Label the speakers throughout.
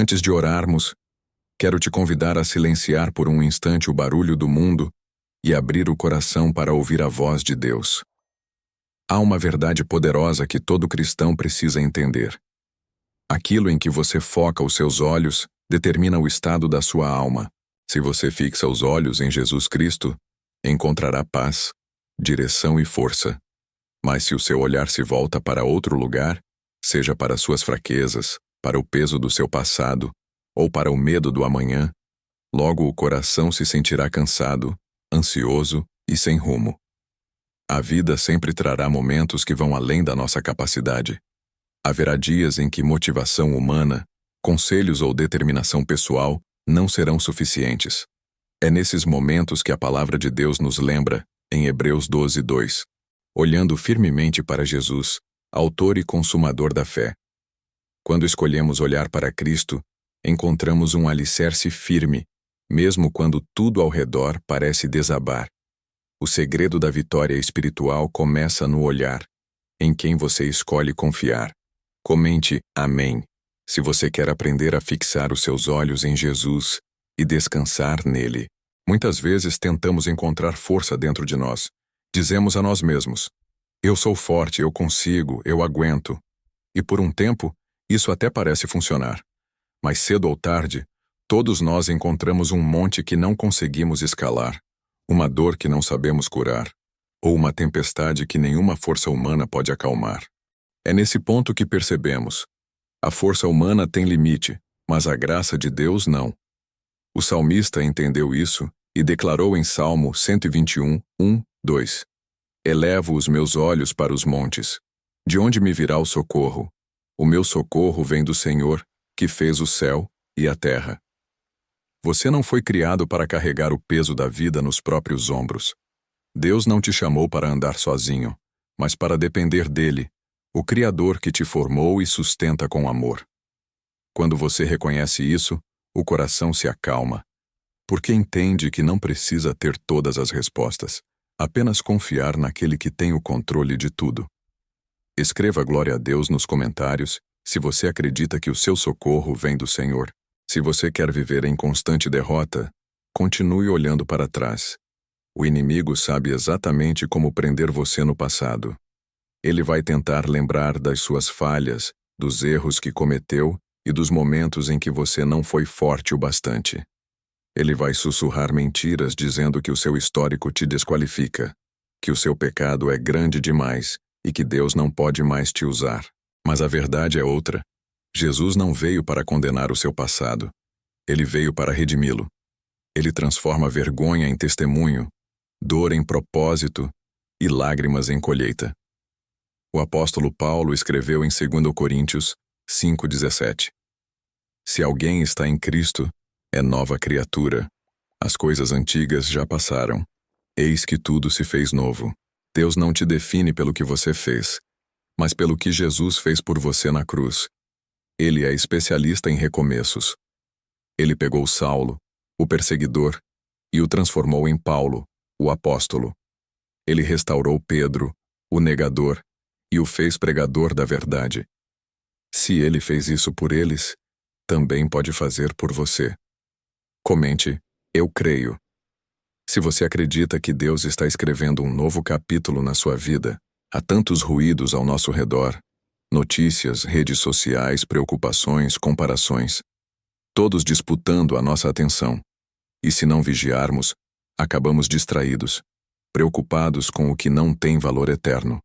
Speaker 1: Antes de orarmos, quero te convidar a silenciar por um instante o barulho do mundo e abrir o coração para ouvir a voz de Deus. Há uma verdade poderosa que todo cristão precisa entender. Aquilo em que você foca os seus olhos determina o estado da sua alma. Se você fixa os olhos em Jesus Cristo, encontrará paz, direção e força. Mas se o seu olhar se volta para outro lugar, seja para suas fraquezas, para o peso do seu passado, ou para o medo do amanhã, logo o coração se sentirá cansado, ansioso e sem rumo. A vida sempre trará momentos que vão além da nossa capacidade. Haverá dias em que motivação humana, conselhos ou determinação pessoal não serão suficientes. É nesses momentos que a palavra de Deus nos lembra, em Hebreus 12:2, olhando firmemente para Jesus, autor e consumador da fé. Quando escolhemos olhar para Cristo, encontramos um alicerce firme, mesmo quando tudo ao redor parece desabar. O segredo da vitória espiritual começa no olhar, em quem você escolhe confiar. Comente Amém, se você quer aprender a fixar os seus olhos em Jesus e descansar nele. Muitas vezes tentamos encontrar força dentro de nós. Dizemos a nós mesmos: eu sou forte, eu consigo, eu aguento. E por um tempo, isso até parece funcionar. Mas cedo ou tarde, todos nós encontramos um monte que não conseguimos escalar, uma dor que não sabemos curar, ou uma tempestade que nenhuma força humana pode acalmar. É nesse ponto que percebemos: a força humana tem limite, mas a graça de Deus não. O salmista entendeu isso e declarou em Salmo 121:2: Elevo os meus olhos para os montes. De onde me virá o socorro? O meu socorro vem do Senhor, que fez o céu e a terra. Você não foi criado para carregar o peso da vida nos próprios ombros. Deus não te chamou para andar sozinho, mas para depender dele, o Criador que te formou e sustenta com amor. Quando você reconhece isso, o coração se acalma, porque entende que não precisa ter todas as respostas, apenas confiar naquele que tem o controle de tudo. Escreva glória a Deus nos comentários se você acredita que o seu socorro vem do Senhor. Se você quer viver em constante derrota, continue olhando para trás. O inimigo sabe exatamente como prender você no passado. Ele vai tentar lembrar das suas falhas, dos erros que cometeu e dos momentos em que você não foi forte o bastante. Ele vai sussurrar mentiras dizendo que o seu histórico te desqualifica, que o seu pecado é grande demais e que Deus não pode mais te usar. Mas a verdade é outra. Jesus não veio para condenar o seu passado. Ele veio para redimi-lo. Ele transforma vergonha em testemunho, dor em propósito e lágrimas em colheita. O apóstolo Paulo escreveu em 2 Coríntios 5:17: Se alguém está em Cristo, é nova criatura. As coisas antigas já passaram. Eis que tudo se fez novo. Deus não te define pelo que você fez, mas pelo que Jesus fez por você na cruz. Ele é especialista em recomeços. Ele pegou Saulo, o perseguidor, e o transformou em Paulo, o apóstolo. Ele restaurou Pedro, o negador, e o fez pregador da verdade. Se ele fez isso por eles, também pode fazer por você. Comente: eu creio. Se você acredita que Deus está escrevendo um novo capítulo na sua vida, há tantos ruídos ao nosso redor. Notícias, redes sociais, preocupações, comparações. Todos disputando a nossa atenção. E se não vigiarmos, acabamos distraídos, preocupados com o que não tem valor eterno.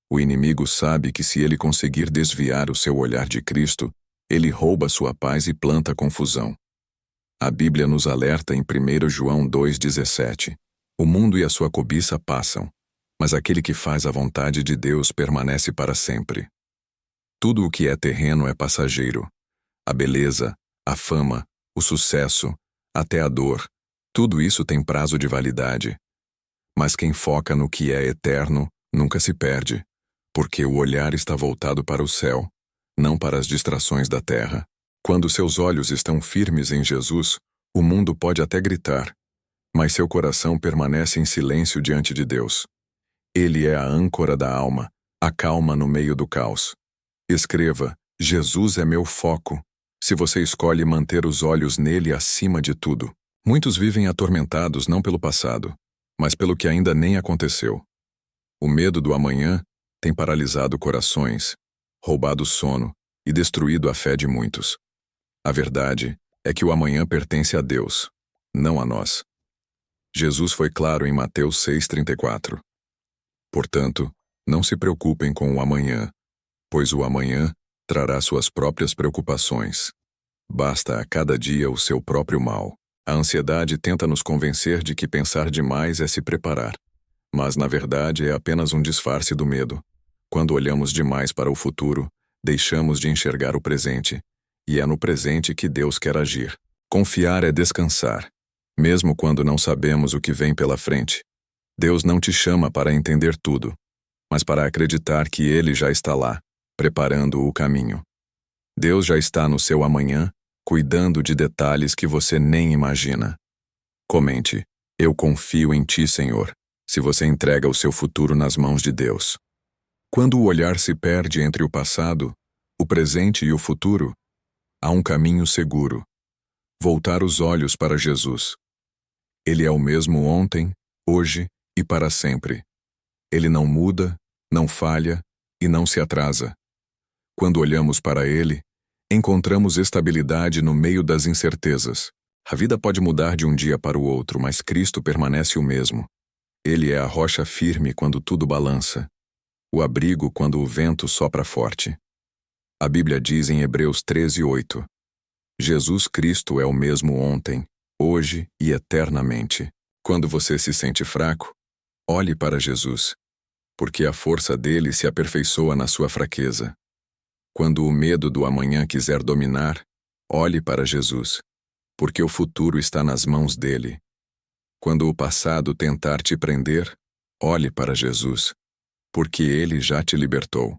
Speaker 1: O inimigo sabe que se ele conseguir desviar o seu olhar de Cristo, ele rouba sua paz e planta confusão. A Bíblia nos alerta em 1 João 2,17: O mundo e a sua cobiça passam, mas aquele que faz a vontade de Deus permanece para sempre. Tudo o que é terreno é passageiro. A beleza, a fama, o sucesso, até a dor, tudo isso tem prazo de validade. Mas quem foca no que é eterno nunca se perde, porque o olhar está voltado para o céu, não para as distrações da terra. Quando seus olhos estão firmes em Jesus, o mundo pode até gritar, mas seu coração permanece em silêncio diante de Deus. Ele é a âncora da alma, a calma no meio do caos. Escreva: Jesus é meu foco. se você escolhe manter os olhos nele acima de tudo. Muitos vivem atormentados não pelo passado, mas pelo que ainda nem aconteceu. O medo do amanhã tem paralisado corações, roubado o sono e destruído a fé de muitos. A verdade é que o amanhã pertence a Deus, não a nós. Jesus foi claro em Mateus 6,34. Portanto, não se preocupem com o amanhã, pois o amanhã trará suas próprias preocupações. Basta a cada dia o seu próprio mal. A ansiedade tenta nos convencer de que pensar demais é se preparar. Mas, na verdade, é apenas um disfarce do medo. Quando olhamos demais para o futuro, deixamos de enxergar o presente. E é no presente que Deus quer agir. Confiar é descansar, mesmo quando não sabemos o que vem pela frente. Deus não te chama para entender tudo, mas para acreditar que Ele já está lá, preparando o caminho. Deus já está no seu amanhã, cuidando de detalhes que você nem imagina. Comente: eu confio em ti, Senhor, se você entrega o seu futuro nas mãos de Deus. Quando o olhar se perde entre o passado, o presente e o futuro, há um caminho seguro: voltar os olhos para Jesus. Ele é o mesmo ontem, hoje e para sempre. Ele não muda, não falha e não se atrasa. Quando olhamos para Ele, encontramos estabilidade no meio das incertezas. A vida pode mudar de um dia para o outro, mas Cristo permanece o mesmo. Ele é a rocha firme quando tudo balança, o abrigo quando o vento sopra forte. A Bíblia diz em Hebreus 13:8: Jesus Cristo é o mesmo ontem, hoje e eternamente. Quando você se sente fraco, olhe para Jesus, porque a força dele se aperfeiçoa na sua fraqueza. Quando o medo do amanhã quiser dominar, olhe para Jesus, porque o futuro está nas mãos dele. Quando o passado tentar te prender, olhe para Jesus, porque ele já te libertou.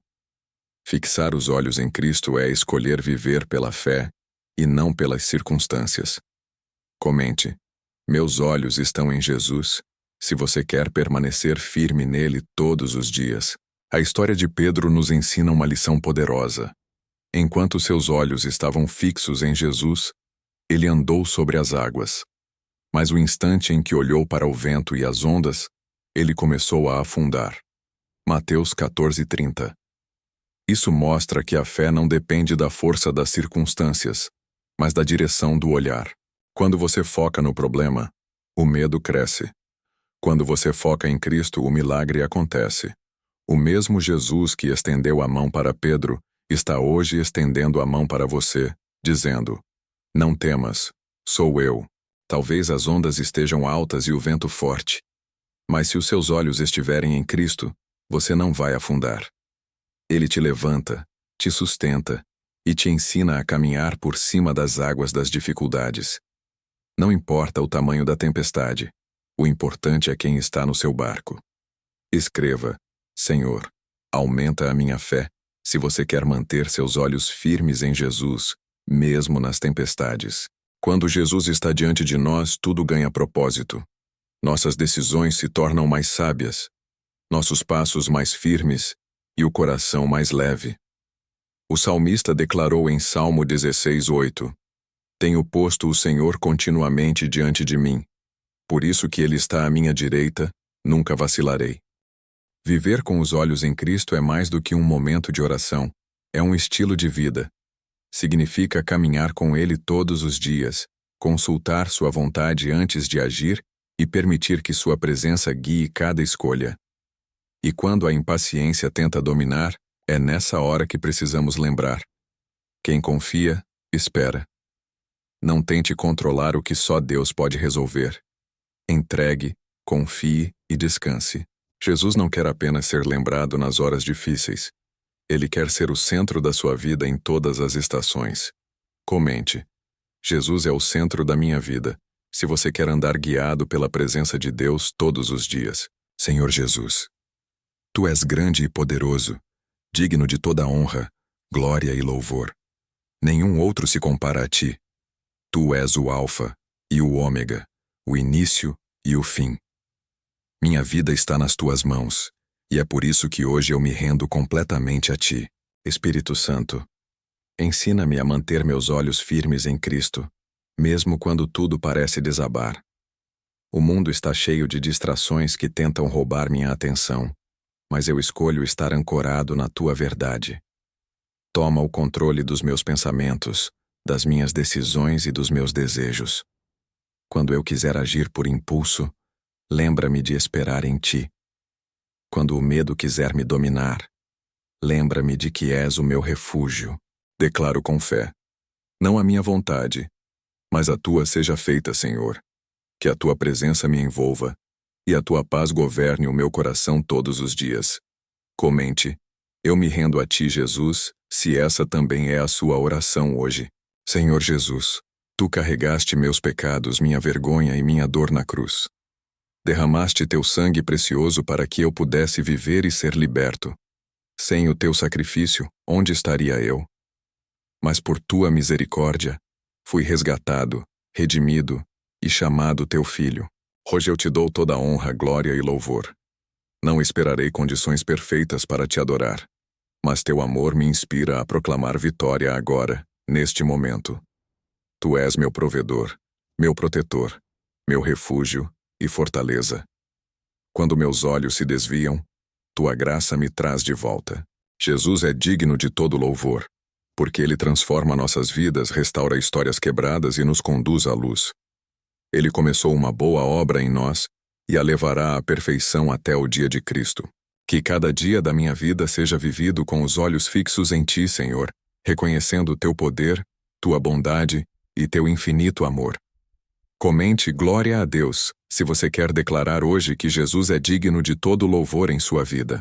Speaker 1: Fixar os olhos em Cristo é escolher viver pela fé e não pelas circunstâncias. Comente: meus olhos estão em Jesus, se você quer permanecer firme nele todos os dias. A história de Pedro nos ensina uma lição poderosa. Enquanto seus olhos estavam fixos em Jesus, ele andou sobre as águas. Mas o instante em que olhou para o vento e as ondas, ele começou a afundar. Mateus 14:30. Isso mostra que a fé não depende da força das circunstâncias, mas da direção do olhar. Quando você foca no problema, o medo cresce. Quando você foca em Cristo, o milagre acontece. O mesmo Jesus que estendeu a mão para Pedro está hoje estendendo a mão para você, dizendo: não temas, sou eu. Talvez as ondas estejam altas e o vento forte, mas se os seus olhos estiverem em Cristo, você não vai afundar. Ele te levanta, te sustenta e te ensina a caminhar por cima das águas das dificuldades. Não importa o tamanho da tempestade, o importante é quem está no seu barco. Escreva: Senhor, aumenta a minha fé, se você quer manter seus olhos firmes em Jesus, mesmo nas tempestades. Quando Jesus está diante de nós, tudo ganha propósito. Nossas decisões se tornam mais sábias, nossos passos mais firmes e o coração mais leve. O salmista declarou em Salmo 16:8: tenho posto o Senhor continuamente diante de mim. Por isso que Ele está à minha direita, nunca vacilarei. Viver com os olhos em Cristo é mais do que um momento de oração, é um estilo de vida. Significa caminhar com Ele todos os dias, consultar sua vontade antes de agir e permitir que sua presença guie cada escolha. E quando a impaciência tenta dominar, é nessa hora que precisamos lembrar: quem confia, espera. Não tente controlar o que só Deus pode resolver. Entregue, confie e descanse. Jesus não quer apenas ser lembrado nas horas difíceis. Ele quer ser o centro da sua vida em todas as estações. Comente: Jesus é o centro da minha vida, se você quer andar guiado pela presença de Deus todos os dias. Senhor Jesus, Tu és grande e poderoso, digno de toda honra, glória e louvor. Nenhum outro se compara a Ti. Tu és o Alfa e o Ômega, o início e o fim. Minha vida está nas Tuas mãos, e é por isso que hoje eu me rendo completamente a Ti. Espírito Santo, Ensina-me a manter meus olhos firmes em Cristo, mesmo quando tudo parece desabar. O mundo está cheio de distrações que tentam roubar minha atenção, mas eu escolho estar ancorado na tua verdade. Toma o controle dos meus pensamentos, das minhas decisões e dos meus desejos. Quando eu quiser agir por impulso, lembra-me de esperar em ti. Quando o medo quiser me dominar, lembra-me de que és o meu refúgio. Declaro com fé: não a minha vontade, mas a tua seja feita, Senhor. Que a tua presença me envolva e a tua paz governe o meu coração todos os dias. Comente: eu me rendo a ti, Jesus, se essa também é a sua oração hoje. Senhor Jesus, tu carregaste meus pecados, minha vergonha e minha dor na cruz. Derramaste teu sangue precioso para que eu pudesse viver e ser liberto. Sem o teu sacrifício, onde estaria eu? Mas por tua misericórdia, fui resgatado, redimido e chamado teu filho. Hoje eu te dou toda a honra, glória e louvor. Não esperarei condições perfeitas para te adorar, mas teu amor me inspira a proclamar vitória agora, neste momento. Tu és meu provedor, meu protetor, meu refúgio e fortaleza. Quando meus olhos se desviam, tua graça me traz de volta. Jesus é digno de todo louvor, porque ele transforma nossas vidas, restaura histórias quebradas e nos conduz à luz. Ele começou uma boa obra em nós e a levará à perfeição até o dia de Cristo. Que cada dia da minha vida seja vivido com os olhos fixos em ti, Senhor, reconhecendo teu poder, tua bondade e teu infinito amor. Comente glória a Deus, se você quer declarar hoje que Jesus é digno de todo louvor em sua vida.